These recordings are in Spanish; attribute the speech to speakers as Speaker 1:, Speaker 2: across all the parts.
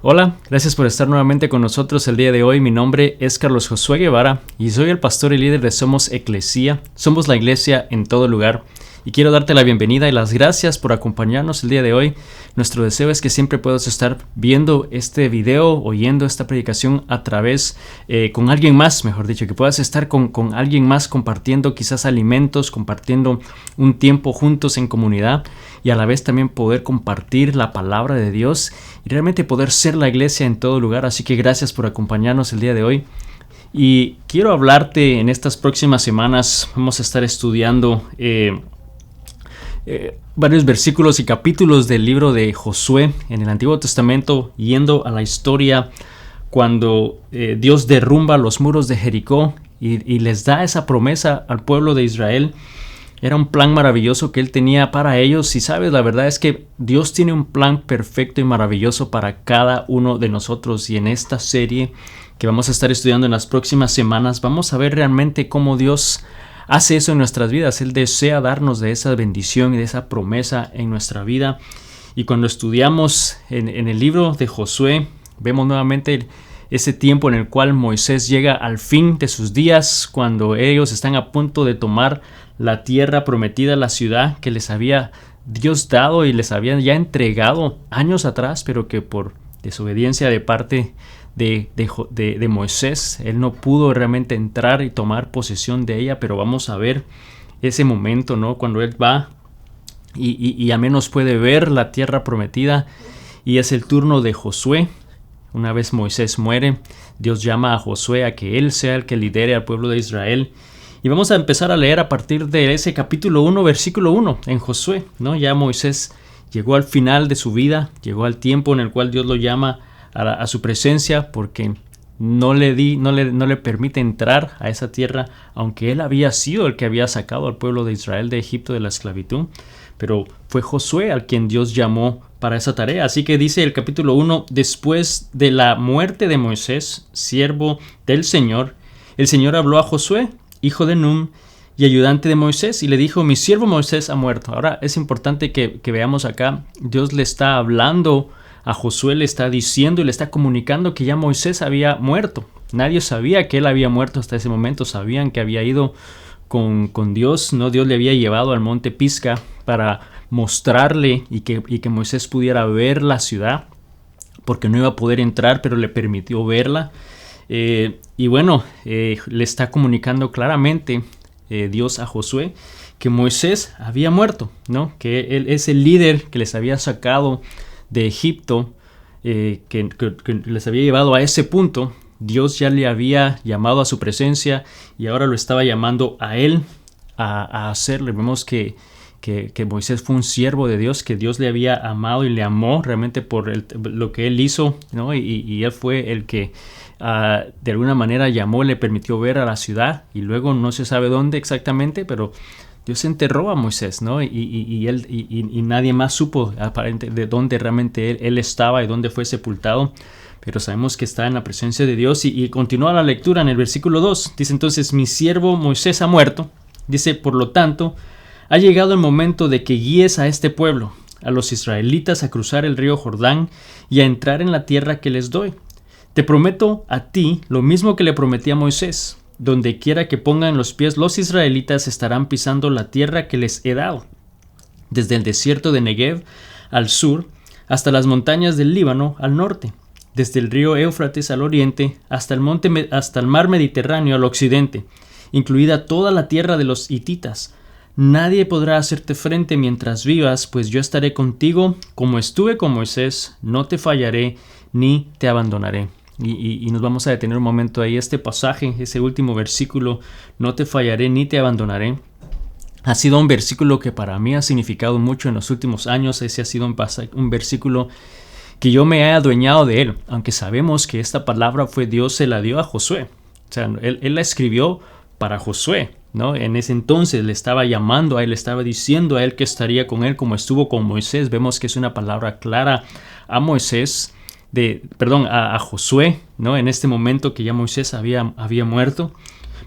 Speaker 1: Hola, gracias por estar nuevamente con nosotros el día de hoy. Mi nombre es Carlos Josué Guevara y soy el pastor y líder de Somos Eclesía. Somos la iglesia en todo lugar. Y quiero darte la bienvenida y las gracias por acompañarnos el día de hoy. Nuestro deseo es que siempre puedas estar viendo este video, oyendo esta predicación a través, con alguien más, mejor dicho, que puedas estar con alguien más compartiendo quizás alimentos, compartiendo un tiempo juntos en comunidad y a la vez también poder compartir la palabra de Dios y realmente poder ser la iglesia en todo lugar. Así que gracias por acompañarnos el día de hoy. Y quiero hablarte en estas próximas semanas, vamos a estar estudiando varios versículos y capítulos del libro de Josué en el Antiguo Testamento, yendo a la historia cuando Dios derrumba los muros de Jericó y les da esa promesa al pueblo de Israel. Era un plan maravilloso que Él tenía para ellos y sabes, la verdad es que Dios tiene un plan perfecto y maravilloso para cada uno de nosotros, y en esta serie que vamos a estar estudiando en las próximas semanas vamos a ver realmente cómo Dios hace eso en nuestras vidas. Él desea darnos de esa bendición y de esa promesa en nuestra vida. Y cuando estudiamos en el libro de Josué, vemos nuevamente ese tiempo en el cual Moisés llega al fin de sus días, cuando ellos están a punto de tomar la tierra prometida, la ciudad que les había Dios dado y les había ya entregado años atrás, pero que por desobediencia de parte de Moisés, él no pudo realmente entrar y tomar posesión de ella. Pero vamos a ver ese momento, ¿no? Cuando él va y al menos puede ver la tierra prometida, y es el turno de Josué. Una vez Moisés muere, Dios llama a Josué a que él sea el que lidere al pueblo de Israel. Y vamos a empezar a leer a partir de ese capítulo 1, versículo 1 en Josué, ¿no? Ya Moisés llegó al final de su vida, llegó al tiempo en el cual Dios lo llama a su presencia, porque no le permite entrar a esa tierra, aunque él había sido el que había sacado al pueblo de Israel de Egipto de la esclavitud. Pero fue Josué al quien Dios llamó para esa tarea. Así que dice el capítulo 1: después de la muerte de Moisés, siervo del Señor, el Señor habló a Josué, hijo de Nun y ayudante de Moisés, y le dijo: mi siervo Moisés ha muerto. Ahora es importante que veamos acá, Dios le está hablando a Josué, le está diciendo y le está comunicando que ya Moisés había muerto. Nadie sabía que él había muerto hasta ese momento. Sabían que había ido con Dios, ¿no? Dios le había llevado al monte Pisga para mostrarle y que Moisés pudiera ver la ciudad, porque no iba a poder entrar, pero le permitió verla. Y bueno, le está comunicando claramente Dios a Josué que Moisés había muerto, ¿no? Que él es el líder que les había sacado de Egipto, que les había llevado a ese punto. Dios ya le había llamado a su presencia y ahora lo estaba llamando a él a hacerle. Vemos que Moisés fue un siervo de Dios, que Dios le había amado y le amó realmente por lo que él hizo, ¿no? Y él fue el que de alguna manera llamó, le permitió ver a la ciudad, y luego no se sabe dónde exactamente, pero Dios enterró a Moisés, ¿no? Y nadie más supo aparentemente de dónde realmente él estaba y dónde fue sepultado. Pero sabemos que está en la presencia de Dios. Y continúa la lectura en el versículo 2. Dice entonces: mi siervo Moisés ha muerto. Dice: por lo tanto, ha llegado el momento de que guíes a este pueblo, a los israelitas, a cruzar el río Jordán y a entrar en la tierra que les doy. Te prometo a ti lo mismo que le prometí a Moisés. Donde quiera que pongan los pies los israelitas estarán pisando la tierra que les he dado, desde el desierto de Negev al sur hasta las montañas del Líbano al norte, desde el río Éufrates al oriente hasta el mar Mediterráneo al occidente, incluida toda la tierra de los hititas. Nadie podrá hacerte frente mientras vivas, pues yo estaré contigo como estuve con Moisés. No te fallaré ni te abandonaré. Y nos vamos a detener un momento ahí. Este pasaje, ese último versículo, no te fallaré ni te abandonaré, ha sido un versículo que para mí ha significado mucho en los últimos años. Ese ha sido un versículo que yo me he adueñado de él, aunque sabemos que esta palabra Dios se la dio a Josué. O sea, él la escribió para Josué, ¿no? En ese entonces le estaba llamando a él, le estaba diciendo a él que estaría con él como estuvo con Moisés. Vemos que es una palabra clara a a Josué, ¿no? En este momento que ya Moisés había muerto.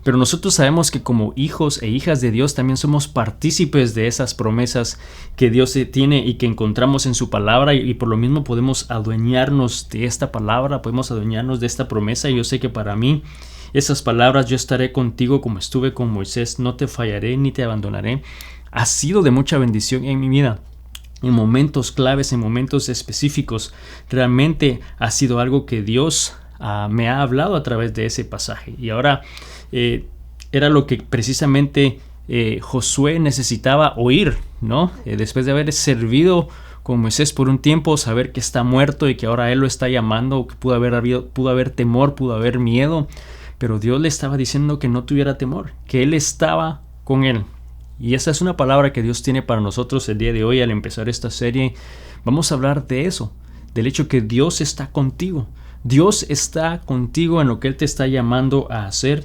Speaker 1: Pero nosotros sabemos que como hijos e hijas de Dios también somos partícipes de esas promesas que Dios tiene y que encontramos en su palabra, y por lo mismo podemos adueñarnos de esta palabra, podemos adueñarnos de esta promesa. Y yo sé que para mí esas palabras, yo estaré contigo como estuve con Moisés, no te fallaré ni te abandonaré, ha sido de mucha bendición en mi vida. En momentos claves, en momentos específicos, realmente ha sido algo que Dios me ha hablado a través de ese pasaje. Y ahora era lo que precisamente Josué necesitaba oír, ¿no? Después de haber servido con Moisés por un tiempo, saber que está muerto y que ahora él lo está llamando, que pudo haber temor, pudo haber miedo, pero Dios le estaba diciendo que no tuviera temor, que él estaba con él. Y esa es una palabra que Dios tiene para nosotros el día de hoy. Al empezar esta serie vamos a hablar de eso, del hecho que Dios está contigo. Dios está contigo en lo que Él te está llamando a hacer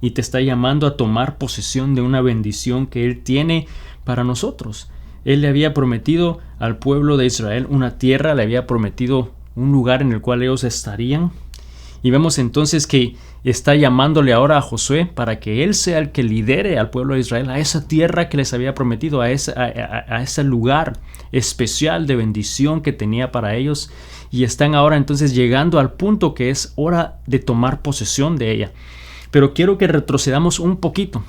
Speaker 1: y te está llamando a tomar posesión de una bendición que Él tiene para nosotros. Él le había prometido al pueblo de Israel una tierra, le había prometido un lugar en el cual ellos estarían. Y vemos entonces que está llamándole ahora a Josué para que él sea el que lidere al pueblo de Israel a esa tierra que les había prometido, a ese lugar especial de bendición que tenía para ellos. Y están ahora entonces llegando al punto que es hora de tomar posesión de ella. Pero quiero que retrocedamos un poquito.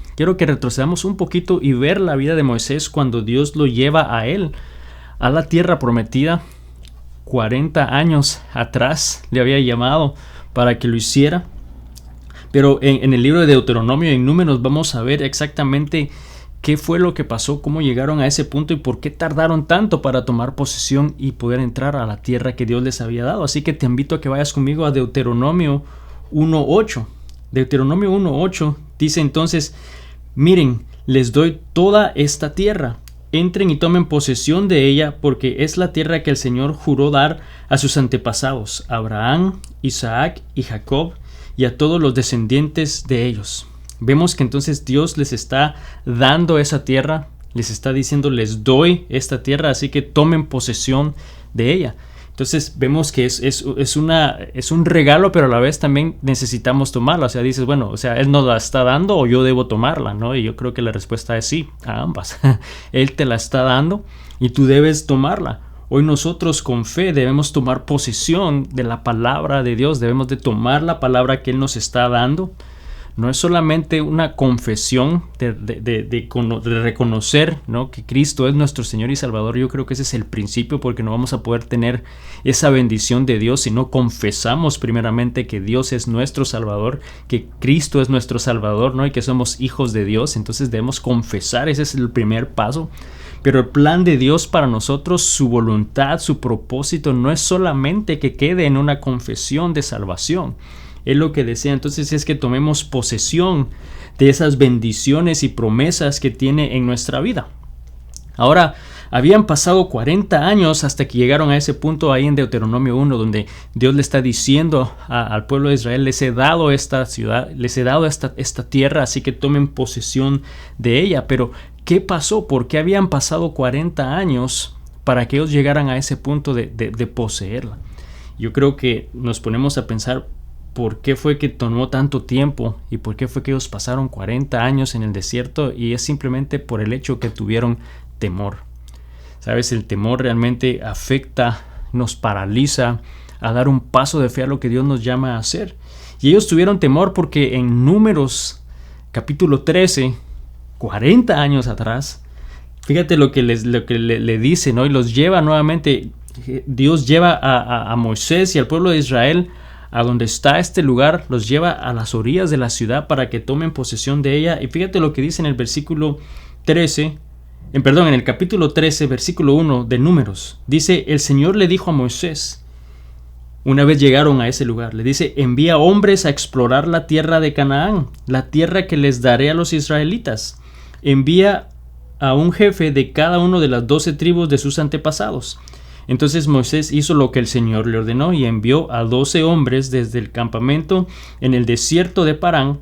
Speaker 1: Y ver la vida de Moisés cuando Dios lo lleva a él a la tierra prometida. 40 años atrás le había llamado para que lo hiciera. Pero en el libro de Deuteronomio y en Números vamos a ver exactamente qué fue lo que pasó, cómo llegaron a ese punto y por qué tardaron tanto para tomar posesión y poder entrar a la tierra que Dios les había dado. Así que te invito a que vayas conmigo a Deuteronomio 1:8. Deuteronomio 1:8 dice entonces: miren, les doy toda esta tierra. Entren y tomen posesión de ella, porque es la tierra que el Señor juró dar a sus antepasados, Abraham, Isaac y Jacob, y a todos los descendientes de ellos. Vemos que entonces Dios les está dando esa tierra, les está diciendo: les doy esta tierra, así que tomen posesión de ella. Entonces vemos que es un regalo, pero a la vez también necesitamos tomarla. O sea, dices, bueno, o sea, Él nos la está dando o yo debo tomarla, ¿no? Y yo creo que la respuesta es sí, a ambas. Él te la está dando y tú debes tomarla. Hoy nosotros con fe debemos tomar posesión de la palabra de Dios. Debemos de tomar la palabra que Él nos está dando. No es solamente una confesión de reconocer, ¿no?, que Cristo es nuestro Señor y Salvador. Yo creo que ese es el principio, porque no vamos a poder tener esa bendición de Dios si no confesamos primeramente que Dios es nuestro Salvador, que Cristo es nuestro Salvador, ¿no?, y que somos hijos de Dios. Entonces debemos confesar, ese es el primer paso. Pero el plan de Dios para nosotros, su voluntad, su propósito, no es solamente que quede en una confesión de salvación. Él lo que desea entonces es que tomemos posesión de esas bendiciones y promesas que tiene en nuestra vida. Ahora, habían pasado 40 años hasta que llegaron a ese punto ahí en Deuteronomio 1, donde Dios le está diciendo al pueblo de Israel: les he dado esta ciudad, les he dado esta tierra, así que tomen posesión de ella. Pero, ¿qué pasó? ¿Por qué habían pasado 40 años para que ellos llegaran a ese punto de poseerla? Yo creo que nos ponemos a pensar por qué fue que tomó tanto tiempo y por qué fue que ellos pasaron 40 años en el desierto, y es simplemente por el hecho que tuvieron temor. Sabes, el temor realmente afecta, nos paraliza a dar un paso de fe a lo que Dios nos llama a hacer. Y ellos tuvieron temor porque en Números capítulo 13, 40 años atrás, fíjate lo que le dice, ¿no? Y los lleva nuevamente, Dios lleva a Moisés y al pueblo de Israel a donde está este lugar, los lleva a las orillas de la ciudad para que tomen posesión de ella. Y fíjate lo que dice en el versículo 13, en el capítulo 13, versículo 1 de Números. Dice: el Señor le dijo a Moisés, una vez llegaron a ese lugar, le dice: envía hombres a explorar la tierra de Canaán, la tierra que les daré a los israelitas. Envía a un jefe de cada uno de las 12 tribus de sus antepasados. Entonces Moisés hizo lo que el Señor le ordenó y envió a 12 hombres desde el campamento en el desierto de Parán,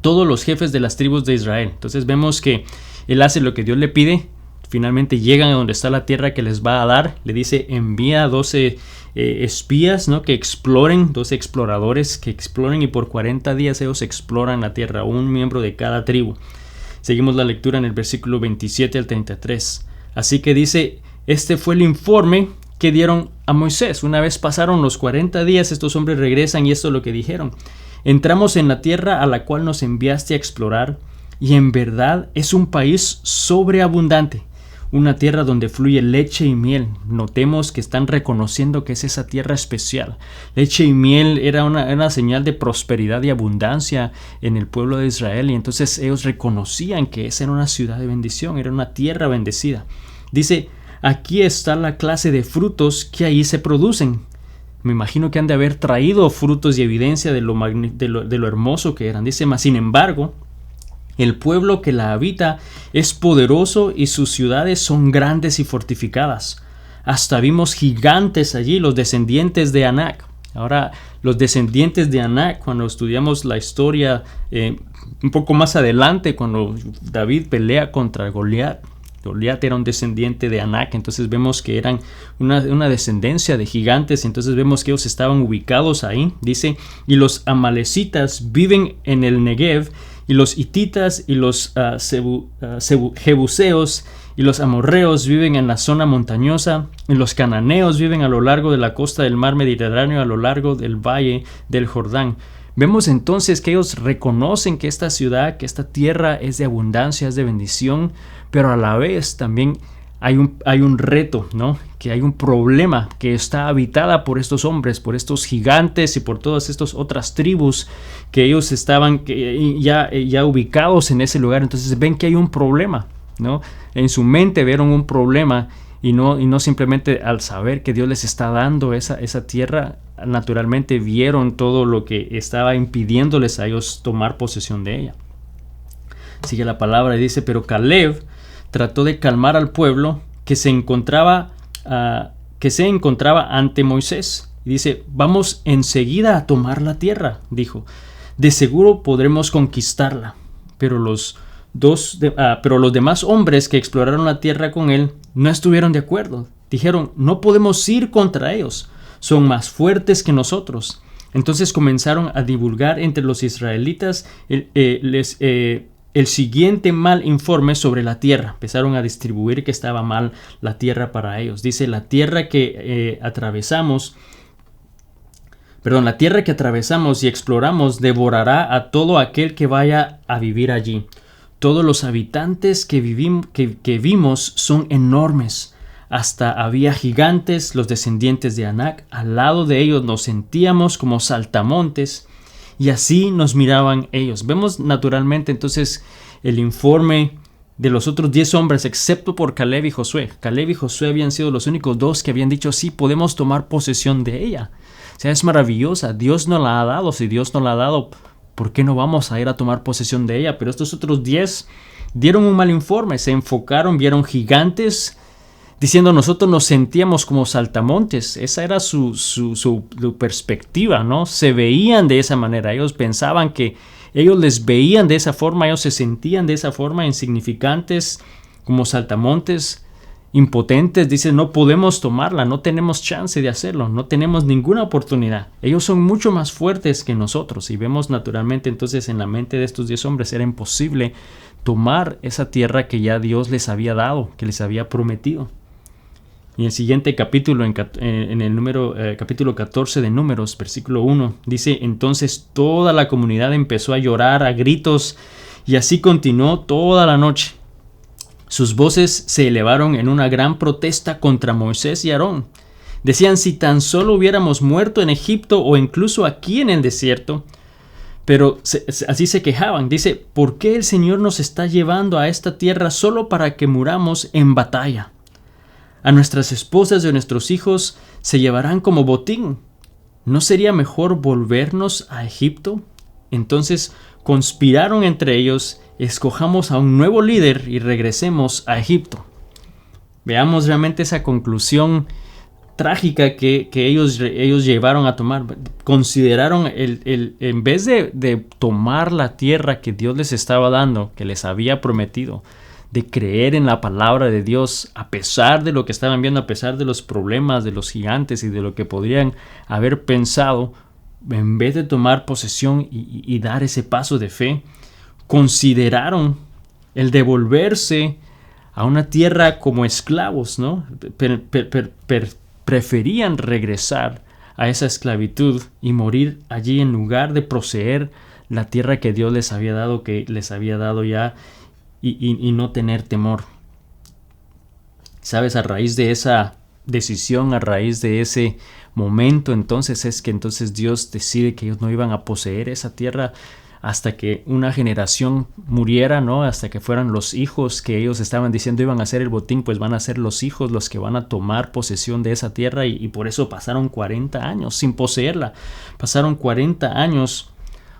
Speaker 1: todos los jefes de las tribus de Israel. Entonces vemos que él hace lo que Dios le pide, finalmente llegan a donde está la tierra que les va a dar, le dice, envía 12 espías, ¿no? Que exploren, 12 exploradores que exploren, y por 40 días ellos exploran la tierra, un miembro de cada tribu. Seguimos la lectura en el versículo 27 al 33. Así que dice, este fue el informe que dieron a Moisés. Una vez pasaron los 40 días, estos hombres regresan y esto es lo que dijeron. Entramos en la tierra a la cual nos enviaste a explorar, y en verdad es un país sobreabundante, una tierra donde fluye leche y miel. Notemos que están reconociendo que es esa tierra especial. Leche y miel era una señal de prosperidad y abundancia en el pueblo de Israel, y entonces ellos reconocían que esa era una ciudad de bendición, era una tierra bendecida. Dice, aquí está la clase de frutos que ahí se producen. Me imagino que han de haber traído frutos y evidencia de lo hermoso que eran. Dice, mas sin embargo, el pueblo que la habita es poderoso y sus ciudades son grandes y fortificadas. Hasta vimos gigantes allí, los descendientes de Anac. Ahora, los descendientes de Anac, cuando estudiamos la historia un poco más adelante, cuando David pelea contra Goliat, Goliat era un descendiente de Anac, entonces vemos que eran una descendencia de gigantes, entonces vemos que ellos estaban ubicados ahí. Dice, y los amalecitas viven en el Negev, y los hititas y los jebuseos y los amorreos viven en la zona montañosa, y los cananeos viven a lo largo de la costa del mar Mediterráneo, a lo largo del valle del Jordán. Vemos entonces que ellos reconocen que esta ciudad, que esta tierra es de abundancia, es de bendición, pero a la vez también hay un reto, ¿no? Que hay un problema, que está habitada por estos hombres, por estos gigantes y por todas estas otras tribus que ellos estaban ya ubicados en ese lugar. Entonces ven que hay un problema, ¿no? En su mente vieron un problema, y no simplemente al saber que Dios les está dando esa tierra, naturalmente vieron todo lo que estaba impidiéndoles a ellos tomar posesión de ella. Sigue la palabra y dice, pero Caleb trató de calmar al pueblo que se encontraba ante Moisés. Y dice, vamos enseguida a tomar la tierra, dijo. De seguro podremos conquistarla. Pero los demás hombres que exploraron la tierra con él no estuvieron de acuerdo. Dijeron, no podemos ir contra ellos, son más fuertes que nosotros. Entonces comenzaron a divulgar entre los israelitas el siguiente mal informe sobre la tierra. Empezaron a distribuir que estaba mal la tierra para ellos. Dice, la tierra que atravesamos y exploramos devorará a todo aquel que vaya a vivir allí. Todos los habitantes que vimos son enormes. Hasta había gigantes, los descendientes de Anac. Al lado de ellos nos sentíamos como saltamontes, y así nos miraban ellos. Vemos naturalmente entonces el informe de los otros 10 hombres, excepto por Caleb y Josué. Caleb y Josué habían sido los únicos 2 que habían dicho, sí, podemos tomar posesión de ella. O sea, es maravillosa. Dios nos la ha dado. Si Dios nos la ha dado, ¿por qué no vamos a ir a tomar posesión de ella? Pero estos otros 10 dieron un mal informe, se enfocaron, vieron gigantes, diciendo, nosotros nos sentíamos como saltamontes. Esa era su perspectiva, ¿no? Se veían de esa manera. Ellos pensaban que ellos les veían de esa forma, ellos se sentían de esa forma, insignificantes, como saltamontes, impotentes. Dicen, no podemos tomarla, no tenemos chance de hacerlo, no tenemos ninguna oportunidad. Ellos son mucho más fuertes que nosotros. Y vemos naturalmente entonces en la mente de estos 10 hombres era imposible tomar esa tierra que ya Dios les había dado, que les había prometido. Y el siguiente capítulo, en el capítulo 14 de Números, versículo 1, dice, entonces toda la comunidad empezó a llorar a gritos, y así continuó toda la noche. Sus voces se elevaron en una gran protesta contra Moisés y Aarón. Decían, si tan solo hubiéramos muerto en Egipto o incluso aquí en el desierto. Pero así se quejaban. Dice, ¿por qué el Señor nos está llevando a esta tierra solo para que muramos en batalla? A nuestras esposas y a nuestros hijos se llevarán como botín. ¿No sería mejor volvernos a Egipto? Entonces conspiraron entre ellos, escojamos a un nuevo líder y regresemos a Egipto. Veamos realmente esa conclusión trágica que ellos llevaron a tomar. Consideraron en vez de tomar la tierra que Dios les estaba dando, que les había prometido, de creer en la palabra de Dios, a pesar de lo que estaban viendo, a pesar de los problemas de los gigantes y de lo que podrían haber pensado, en vez de tomar posesión y dar ese paso de fe, consideraron el devolverse a una tierra como esclavos, ¿no? Preferían regresar a esa esclavitud y morir allí en lugar de poseer la tierra que Dios les había dado ya y no tener temor. ¿Sabes? A raíz de esa decisión, a raíz de ese momento, entonces Dios decide que ellos no iban a poseer esa tierra hasta que una generación muriera, ¿no? Hasta que fueran los hijos que ellos estaban diciendo iban a hacer el botín, pues van a ser los hijos los que van a tomar posesión de esa tierra, y por eso pasaron 40 años sin poseerla. Pasaron 40 años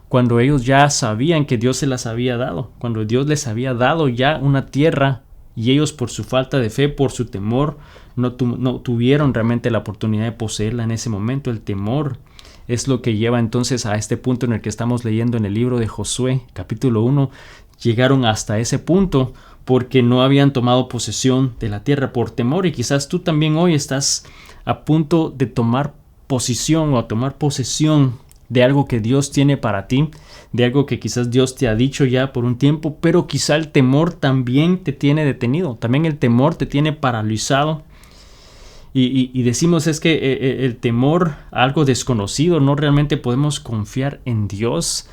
Speaker 1: cuando ellos ya sabían que Dios se las había dado, cuando Dios les había dado ya una tierra, y ellos por su falta de fe, por su temor, no tuvieron realmente la oportunidad de poseerla en ese momento. El temor es lo que lleva entonces a este punto en el que estamos leyendo en el libro de Josué, capítulo 1. Llegaron hasta ese punto porque no habían tomado posesión de la tierra por temor, y quizás tú también hoy estás a punto de tomar posición o a tomar posesión de algo que Dios tiene para ti, de algo que quizás Dios te ha dicho ya por un tiempo, pero quizá el temor también te tiene detenido, también el temor te tiene paralizado. Y decimos es que el temor a algo desconocido, no realmente podemos confiar en Dios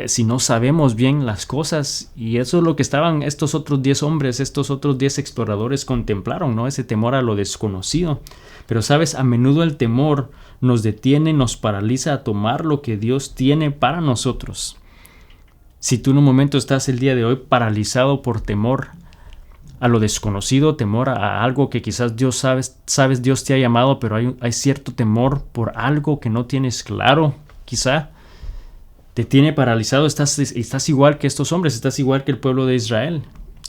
Speaker 1: si no sabemos bien las cosas, y eso es lo que estaban estos otros 10 hombres, estos otros 10 exploradores contemplaron, ¿no? Ese temor a lo desconocido. Pero sabes, a menudo el temor nos detiene, nos paraliza a tomar lo que Dios tiene para nosotros. Si tú en un momento estás el día de hoy paralizado por temor a lo desconocido, temor a algo que quizás Dios sabes Dios te ha llamado, pero hay cierto temor por algo que no tienes claro, quizá te tiene paralizado, estás igual que estos hombres, estás igual que el pueblo de Israel.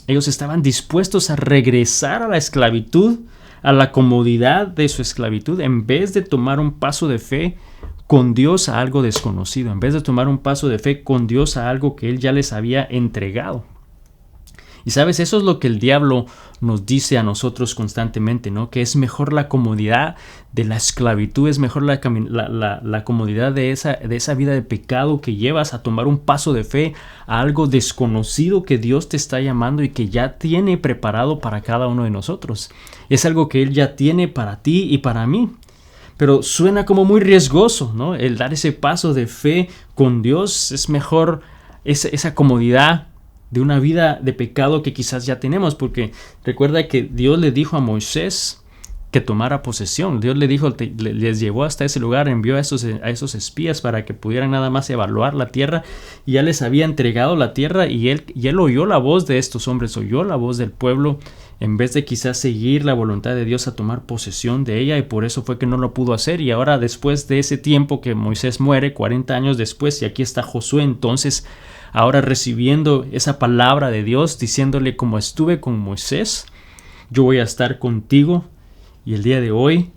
Speaker 1: Ellos estaban dispuestos a regresar a la esclavitud, a la comodidad de su esclavitud, en vez de tomar un paso de fe con Dios a algo desconocido, en vez de tomar un paso de fe con Dios a algo que Él ya les había entregado. Y sabes, eso es lo que el diablo nos dice a nosotros constantemente, ¿no? Que es mejor la comodidad de la esclavitud, es mejor la comodidad de esa vida de pecado que llevas a tomar un paso de fe a algo desconocido que Dios te está llamando y que ya tiene preparado para cada uno de nosotros. Es algo que Él ya tiene para ti y para mí. Pero suena como muy riesgoso, ¿no? El dar ese paso de fe con Dios es mejor esa comodidad de una vida de pecado que quizás ya tenemos, porque recuerda que Dios le dijo a Moisés que tomara posesión. Dios le dijo, les llevó hasta ese lugar, envió a esos espías para que pudieran nada más evaluar la tierra, y ya les había entregado la tierra, y él oyó la voz de estos hombres, oyó la voz del pueblo, en vez de quizás seguir la voluntad de Dios a tomar posesión de ella, y por eso fue que no lo pudo hacer. Y ahora, después de ese tiempo que Moisés muere, 40 años después, y aquí está Josué entonces ahora recibiendo esa palabra de Dios, diciéndole: como estuve con Moisés, yo voy a estar contigo, y el día de hoy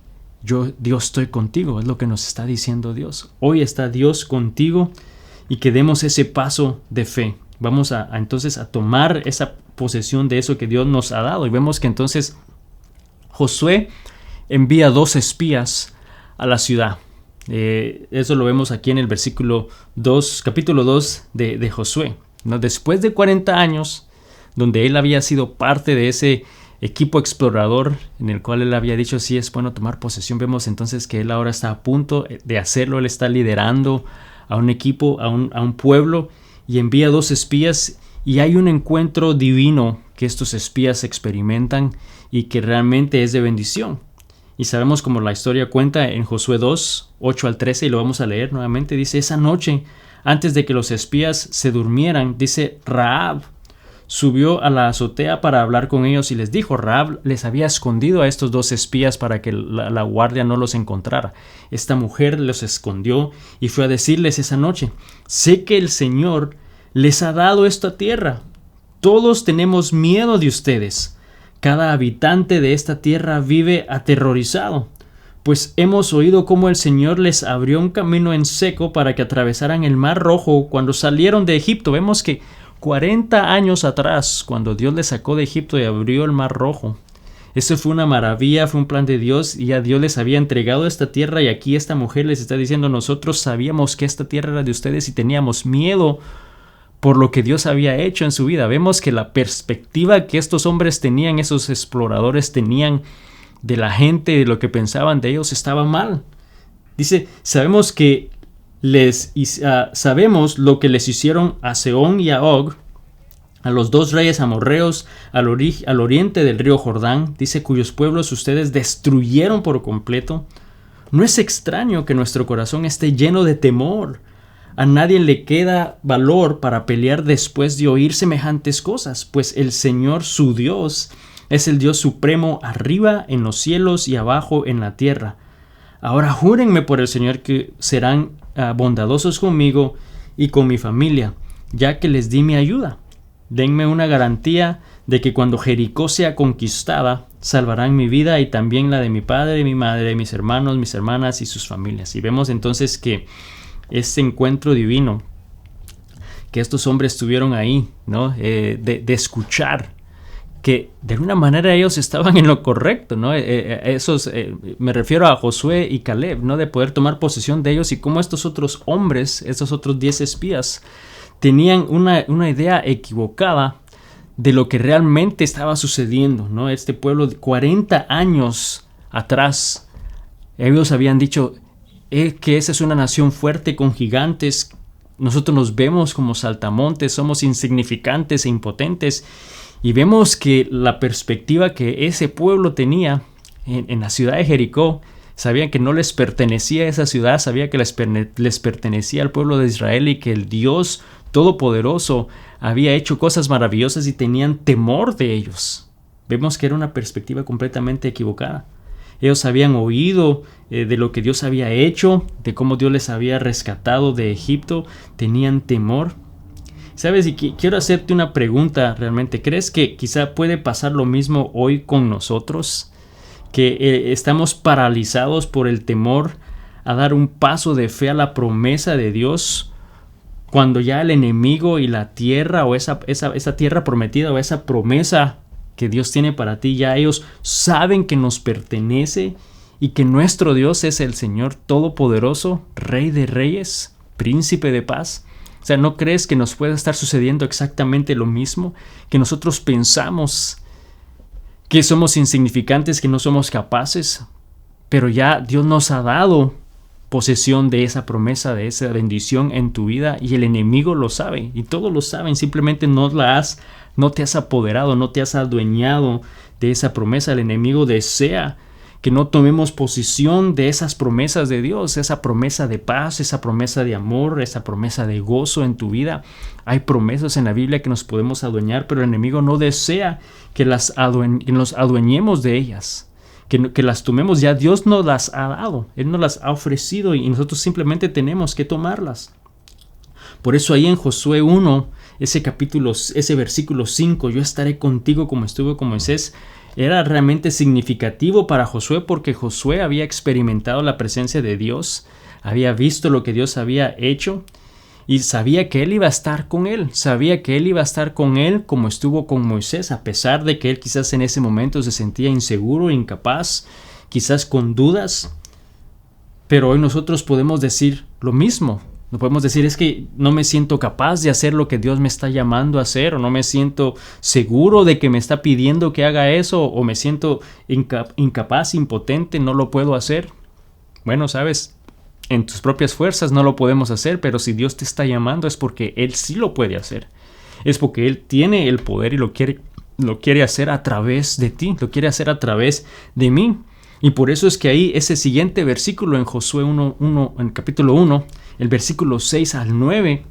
Speaker 1: Dios estoy contigo. Es lo que nos está diciendo Dios. Hoy está Dios contigo, y que demos ese paso de fe. Vamos entonces a tomar esa posesión de eso que Dios nos ha dado. Y vemos que entonces Josué envía 2 espías a la ciudad. Eso lo vemos aquí en el versículo 2, capítulo 2 de Josué, ¿no? Después de 40 años, donde él había sido parte de ese equipo explorador en el cual él había dicho sí es bueno tomar posesión, vemos entonces que él ahora está a punto de hacerlo. Él está liderando a un equipo, a un pueblo, y envía 2 espías, y hay un encuentro divino que estos espías experimentan y que realmente es de bendición. Y sabemos, como la historia cuenta en Josué 2, 8 al 13, y lo vamos a leer nuevamente. Dice: esa noche, antes de que los espías se durmieran, dice, Rahab subió a la azotea para hablar con ellos y les dijo. Rahab les había escondido a estos 2 espías para que la guardia no los encontrara. Esta mujer los escondió y fue a decirles esa noche: sé que el Señor les ha dado esta tierra. Todos tenemos miedo de ustedes. Cada habitante de esta tierra vive aterrorizado, pues hemos oído cómo el Señor les abrió un camino en seco para que atravesaran el Mar Rojo cuando salieron de Egipto. Vemos que 40 años atrás, cuando Dios les sacó de Egipto y abrió el Mar Rojo. Eso fue una maravilla, fue un plan de Dios, y ya Dios les había entregado esta tierra, y aquí esta mujer les está diciendo: nosotros sabíamos que esta tierra era de ustedes y teníamos miedo por lo que Dios había hecho en su vida. Vemos que la perspectiva que estos hombres tenían, esos exploradores tenían de la gente, de lo que pensaban de ellos, estaba mal. Dice, sabemos lo que les hicieron a Sehón y a Og, a los dos reyes amorreos al oriente del río Jordán, dice, cuyos pueblos ustedes destruyeron por completo. No es extraño que nuestro corazón esté lleno de temor. A nadie le queda valor para pelear después de oír semejantes cosas, pues el Señor su Dios es el Dios supremo arriba en los cielos y abajo en la tierra. Ahora júrenme por el Señor que serán bondadosos conmigo y con mi familia, ya que les di mi ayuda. Denme una garantía de que cuando Jericó sea conquistada, salvarán mi vida y también la de mi padre, mi madre, mis hermanos, mis hermanas y sus familias. Y vemos entonces que este encuentro divino que estos hombres tuvieron ahí, ¿no? De escuchar que de alguna manera ellos estaban en lo correcto, ¿no? Me refiero a Josué y Caleb, ¿no? De poder tomar posesión de ellos, y cómo estos otros hombres, estos otros 10 espías, tenían una idea equivocada de lo que realmente estaba sucediendo, ¿no? Este pueblo, 40 años atrás, ellos habían dicho que esa es una nación fuerte con gigantes. Nosotros nos vemos como saltamontes, somos insignificantes e impotentes. Y vemos que la perspectiva que ese pueblo tenía en la ciudad de Jericó, sabían que no les pertenecía esa ciudad, sabía que les pertenecía al pueblo de Israel, y que el Dios Todopoderoso había hecho cosas maravillosas y tenían temor de ellos. Vemos que era una perspectiva completamente equivocada. Ellos habían oído de lo que Dios había hecho, de cómo Dios les había rescatado de Egipto, tenían temor. ¿Sabes? Y quiero hacerte una pregunta realmente. ¿Crees que quizá puede pasar lo mismo hoy con nosotros? Que estamos paralizados por el temor a dar un paso de fe a la promesa de Dios, cuando ya el enemigo y la tierra, o esa tierra prometida, o esa promesa que Dios tiene para ti, ya ellos saben que nos pertenece y que nuestro Dios es el Señor Todopoderoso, Rey de Reyes, Príncipe de Paz? O sea, ¿no crees que nos puede estar sucediendo exactamente lo mismo? Que nosotros pensamos que somos insignificantes, que no somos capaces, pero ya Dios nos ha dado posesión de esa promesa, de esa bendición en tu vida, y el enemigo lo sabe, y todos lo saben. Simplemente no te has apoderado, no te has adueñado de esa promesa. El enemigo desea que no tomemos posesión de esas promesas de Dios, esa promesa de paz, esa promesa de amor, esa promesa de gozo en tu vida. Hay promesas en la Biblia que nos podemos adueñar, pero el enemigo no desea que nos adueñemos de ellas, que las tomemos. Ya Dios nos las ha dado, Él nos las ha ofrecido, y nosotros simplemente tenemos que tomarlas. Por eso ahí en Josué 1, ese versículo 5, yo estaré contigo como estuve con Moisés, era realmente significativo para Josué, porque Josué había experimentado la presencia de Dios, había visto lo que Dios había hecho, y sabía que Él iba a estar con él, sabía que Él iba a estar con él como estuvo con Moisés, a pesar de que él quizás en ese momento se sentía inseguro, incapaz, quizás con dudas. Pero hoy nosotros podemos decir lo mismo. No podemos decir, es que no me siento capaz de hacer lo que Dios me está llamando a hacer, o no me siento seguro de que me está pidiendo que haga eso, o me siento incapaz, impotente, no lo puedo hacer. Bueno, sabes, en tus propias fuerzas no lo podemos hacer, pero si Dios te está llamando es porque Él sí lo puede hacer. Es porque Él tiene el poder y lo quiere hacer a través de ti, lo quiere hacer a través de mí. Y por eso es que ahí ese siguiente versículo en Josué 1, en capítulo 1, el versículo 6 al 9,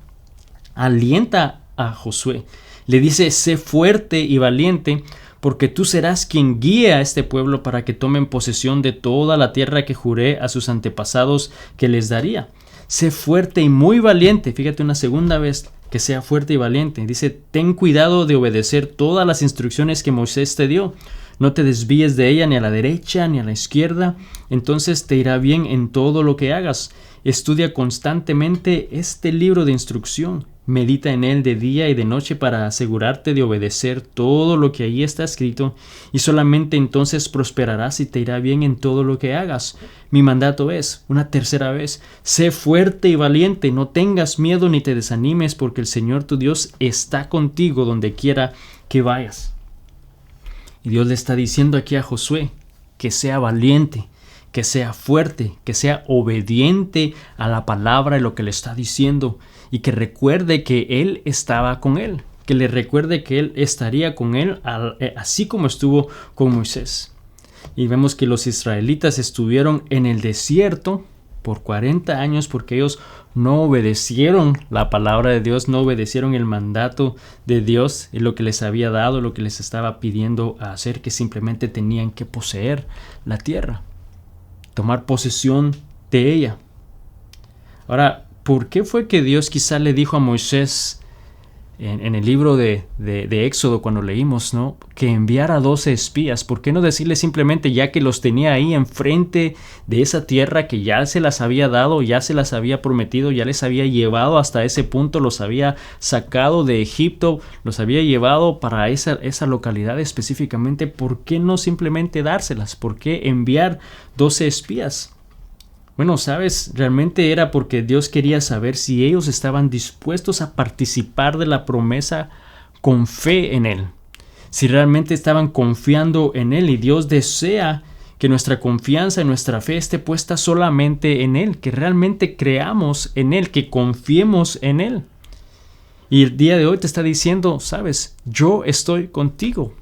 Speaker 1: alienta a Josué. Le dice, sé fuerte y valiente, porque tú serás quien guíe a este pueblo para que tomen posesión de toda la tierra que juré a sus antepasados que les daría. Sé fuerte y muy valiente. Fíjate una segunda vez que sea fuerte y valiente. Dice, ten cuidado de obedecer todas las instrucciones que Moisés te dio. No te desvíes de ella ni a la derecha ni a la izquierda. Entonces te irá bien en todo lo que hagas. Estudia constantemente este libro de instrucción. Medita en él de día y de noche para asegurarte de obedecer todo lo que allí está escrito, y solamente entonces prosperarás y te irá bien en todo lo que hagas. Mi mandato es, una tercera vez, sé fuerte y valiente, no tengas miedo ni te desanimes, porque el Señor tu Dios está contigo donde quiera que vayas. Y Dios le está diciendo aquí a Josué que sea valiente, que sea fuerte, que sea obediente a la palabra y lo que le está diciendo, y que recuerde que Él estaba con él, que le recuerde que Él estaría con él así como estuvo con Moisés. Y vemos que los israelitas estuvieron en el desierto por 40 años porque ellos no obedecieron la palabra de Dios, no obedecieron el mandato de Dios y lo que les había dado, lo que les estaba pidiendo a hacer, que simplemente tenían que poseer la tierra, tomar posesión de ella. Ahora, ¿por qué fue que Dios quizá le dijo a Moisés en el libro de Éxodo, cuando leímos, ¿no?, que enviara 12 espías? ¿Por qué no decirle simplemente, ya que los tenía ahí enfrente de esa tierra que ya se las había dado, ya se las había prometido, ya les había llevado hasta ese punto, los había sacado de Egipto, los había llevado para esa localidad específicamente? ¿Por qué no simplemente dárselas? ¿Por qué enviar 12 espías? Bueno, sabes, realmente era porque Dios quería saber si ellos estaban dispuestos a participar de la promesa con fe en Él. Si realmente estaban confiando en Él, y Dios desea que nuestra confianza y nuestra fe esté puesta solamente en Él, que realmente creamos en Él, que confiemos en Él. Y el día de hoy te está diciendo, sabes, yo estoy contigo,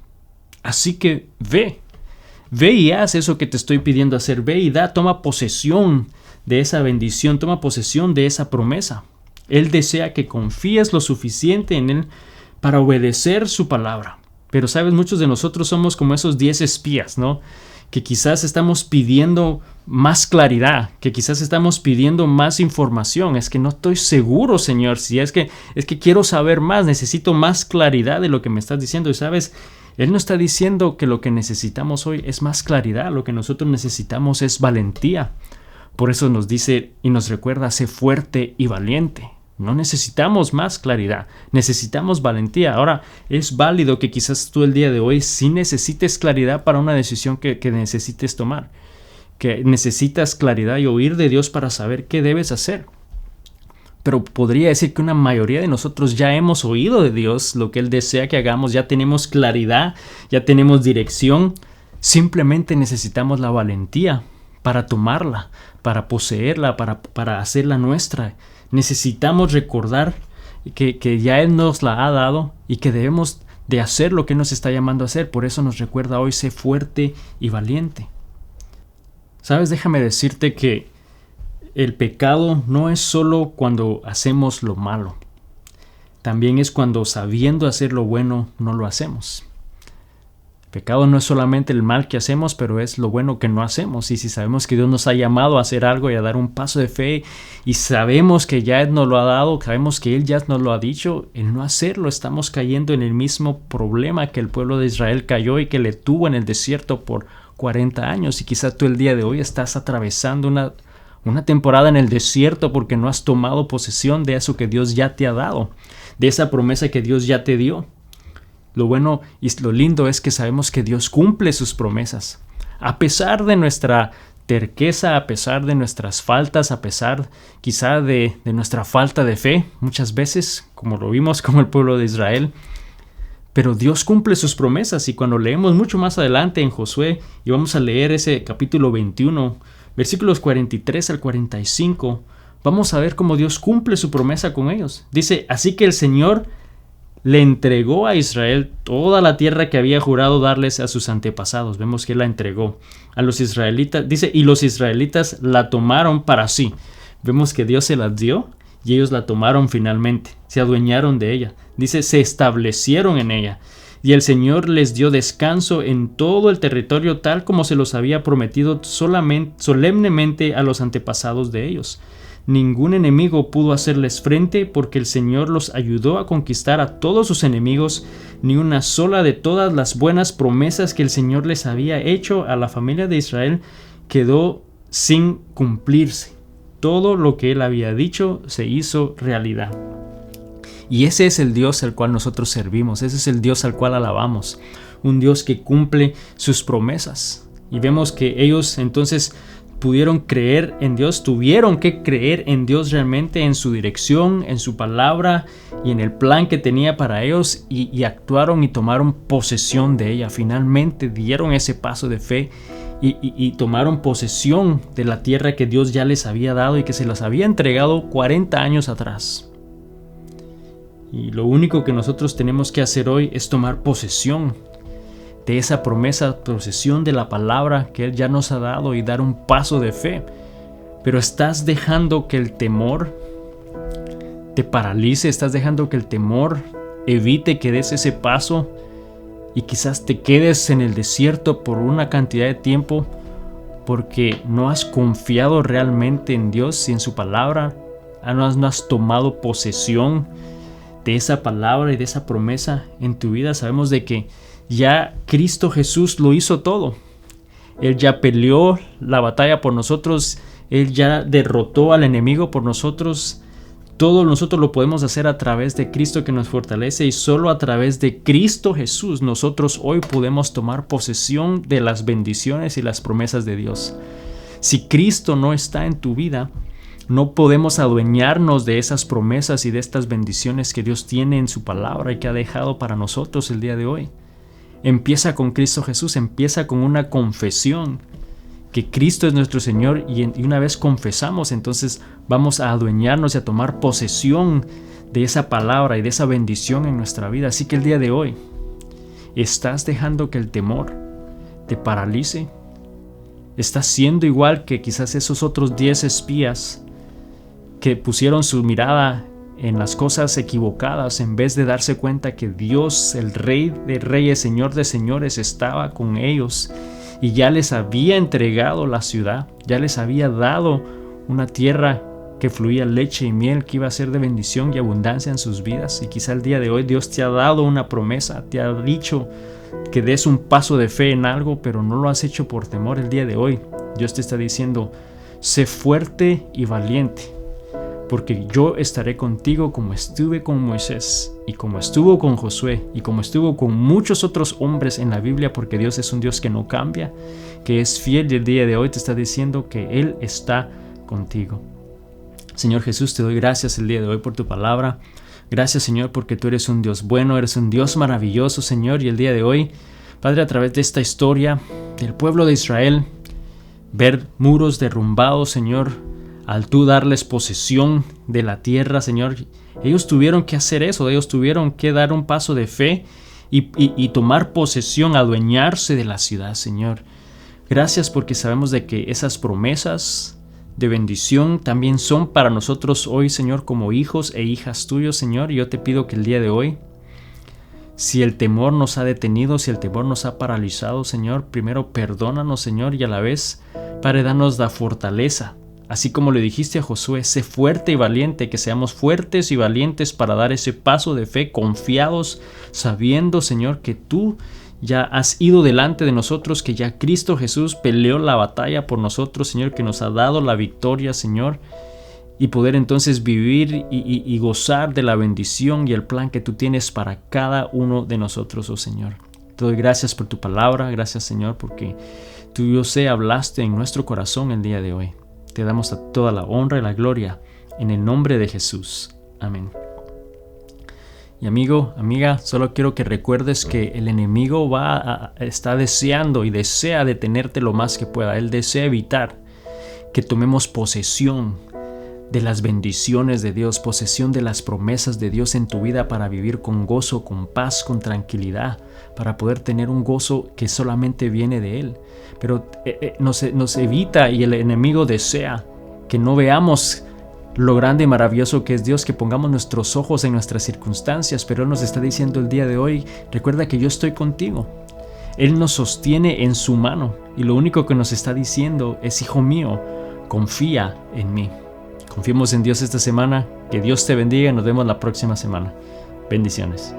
Speaker 1: así que ve. Ve y haz eso que te estoy pidiendo hacer. Ve y toma posesión de esa bendición, toma posesión de esa promesa. Él desea que confíes lo suficiente en Él para obedecer su palabra. Pero sabes, muchos de nosotros somos como esos 10 espías, ¿no? Que quizás estamos pidiendo más claridad, que quizás estamos pidiendo más información. Es que no estoy seguro, Señor, si es que quiero saber más, necesito más claridad de lo que me estás diciendo. Y sabes, Él no está diciendo que lo que necesitamos hoy es más claridad, lo que nosotros necesitamos es valentía. Por eso nos dice y nos recuerda, sé fuerte y valiente. No necesitamos más claridad, necesitamos valentía. Ahora, es válido que quizás tú el día de hoy sí necesites claridad para una decisión que necesites tomar, que necesitas claridad y oír de Dios para saber qué debes hacer. Pero podría decir que una mayoría de nosotros ya hemos oído de Dios lo que Él desea que hagamos, ya tenemos claridad, ya tenemos dirección. Simplemente necesitamos la valentía para tomarla, para poseerla, para hacerla nuestra. Necesitamos recordar que ya Él nos la ha dado y que debemos de hacer lo que nos está llamando a hacer. Por eso nos recuerda hoy, sé fuerte y valiente. ¿Sabes? Déjame decirte que el pecado no es solo cuando hacemos lo malo. También es cuando, sabiendo hacer lo bueno, no lo hacemos. Pecado no es solamente el mal que hacemos, pero es lo bueno que no hacemos. Y si sabemos que Dios nos ha llamado a hacer algo y a dar un paso de fe, y sabemos que ya Él nos lo ha dado, sabemos que Él ya nos lo ha dicho, el no hacerlo, estamos cayendo en el mismo problema que el pueblo de Israel cayó y que le tuvo en el desierto por 40 años. Y quizás tú el día de hoy estás atravesando una temporada en el desierto porque no has tomado posesión de eso que Dios ya te ha dado, de esa promesa que Dios ya te dio. Lo bueno y lo lindo es que sabemos que Dios cumple sus promesas. A pesar de nuestra terqueza, a pesar de nuestras faltas, a pesar quizá de nuestra falta de fe, muchas veces, como lo vimos como el pueblo de Israel. Pero Dios cumple sus promesas, y cuando leemos mucho más adelante en Josué, y vamos a leer ese capítulo 21, versículos 43 al 45, vamos a ver cómo Dios cumple su promesa con ellos. Dice, así que el Señor le entregó a Israel toda la tierra que había jurado darles a sus antepasados. Vemos que Él la entregó a los israelitas. Dice, y los israelitas la tomaron para sí. Vemos que Dios se las dio y ellos la tomaron finalmente. Se adueñaron de ella. Dice, se establecieron en ella. Y el Señor les dio descanso en todo el territorio, tal como se los había prometido solemnemente a los antepasados de ellos. Ningún enemigo pudo hacerles frente, porque el Señor los ayudó a conquistar a todos sus enemigos. Ni una sola de todas las buenas promesas que el Señor les había hecho a la familia de Israel quedó sin cumplirse. Todo lo que Él había dicho se hizo realidad. Y ese es el Dios al cual nosotros servimos, ese es el Dios al cual alabamos, un Dios que cumple sus promesas. Y vemos que ellos entonces pudieron creer en Dios, tuvieron que creer en Dios realmente, en su dirección, en su palabra y en el plan que tenía para ellos, y actuaron y tomaron posesión de ella. Finalmente dieron ese paso de fe y tomaron posesión de la tierra que Dios ya les había dado y que se las había entregado 40 años atrás. Y lo único que nosotros tenemos que hacer hoy es tomar posesión de esa promesa, posesión de la palabra que Él ya nos ha dado y dar un paso de fe. Pero estás dejando que el temor te paralice, estás dejando que el temor evite que des ese paso y quizás te quedes en el desierto por una cantidad de tiempo porque no has confiado realmente en Dios y en su palabra, no has tomado posesión de esa palabra y de esa promesa en tu vida. Sabemos de que ya Cristo Jesús lo hizo todo. Él ya peleó la batalla por nosotros, Él ya derrotó al enemigo por nosotros. Todo nosotros lo podemos hacer a través de Cristo que nos fortalece, y solo a través de Cristo Jesús nosotros hoy podemos tomar posesión de las bendiciones y las promesas de Dios. Si Cristo no está en tu vida, no podemos adueñarnos de esas promesas y de estas bendiciones que Dios tiene en su palabra y que ha dejado para nosotros el día de hoy. Empieza con Cristo Jesús, empieza con una confesión que Cristo es nuestro Señor, y una vez confesamos, entonces vamos a adueñarnos y a tomar posesión de esa palabra y de esa bendición en nuestra vida. Así que el día de hoy, ¿estás dejando que el temor te paralice? ¿Estás siendo igual que quizás esos otros 10 espías que pusieron su mirada en las cosas equivocadas en vez de darse cuenta que Dios, el Rey de Reyes, Señor de Señores, estaba con ellos y ya les había entregado la ciudad, ya les había dado una tierra que fluía leche y miel, que iba a ser de bendición y abundancia en sus vidas? Y quizá el día de hoy Dios te ha dado una promesa, te ha dicho que des un paso de fe en algo, pero no lo has hecho por temor. El día de hoy Dios te está diciendo: sé fuerte y valiente, porque yo estaré contigo como estuve con Moisés y como estuvo con Josué y como estuvo con muchos otros hombres en la Biblia, porque Dios es un Dios que no cambia, que es fiel, y el día de hoy te está diciendo que Él está contigo. Señor Jesús, te doy gracias el día de hoy por tu palabra. Gracias, Señor, porque tú eres un Dios bueno, eres un Dios maravilloso, Señor, y el día de hoy, Padre, a través de esta historia del pueblo de Israel, ver muros derrumbados, Señor, al tú darles posesión de la tierra, Señor, ellos tuvieron que hacer eso, ellos tuvieron que dar un paso de fe y tomar posesión, adueñarse de la ciudad, Señor. Gracias, porque sabemos de que esas promesas de bendición también son para nosotros hoy, Señor, como hijos e hijas tuyos, Señor. Y yo te pido que el día de hoy, si el temor nos ha detenido, si el temor nos ha paralizado, Señor, primero perdónanos, Señor, y a la vez, Padre, danos la fortaleza. Así como le dijiste a Josué, sé fuerte y valiente, que seamos fuertes y valientes para dar ese paso de fe, confiados, sabiendo, Señor, que tú ya has ido delante de nosotros, que ya Cristo Jesús peleó la batalla por nosotros, Señor, que nos ha dado la victoria, Señor, y poder entonces vivir y gozar de la bendición y el plan que tú tienes para cada uno de nosotros, oh Señor. Te doy gracias por tu palabra, gracias, Señor, porque tú, yo sé, hablaste en nuestro corazón el día de hoy. Te damos toda la honra y la gloria en el nombre de Jesús. Amén. Y amigo, amiga, solo quiero que recuerdes que el enemigo está deseando y desea detenerte lo más que pueda. Él desea evitar que tomemos posesión de las bendiciones de Dios, posesión de las promesas de Dios en tu vida, para vivir con gozo, con paz, con tranquilidad, para poder tener un gozo que solamente viene de Él. Pero nos evita, y el enemigo desea que no veamos lo grande y maravilloso que es Dios, que pongamos nuestros ojos en nuestras circunstancias. Pero Él nos está diciendo el día de hoy: recuerda que yo estoy contigo. Él nos sostiene en su mano, y lo único que nos está diciendo es: hijo mío, confía en mí. Confiemos en Dios esta semana. Que Dios te bendiga y nos vemos la próxima semana. Bendiciones.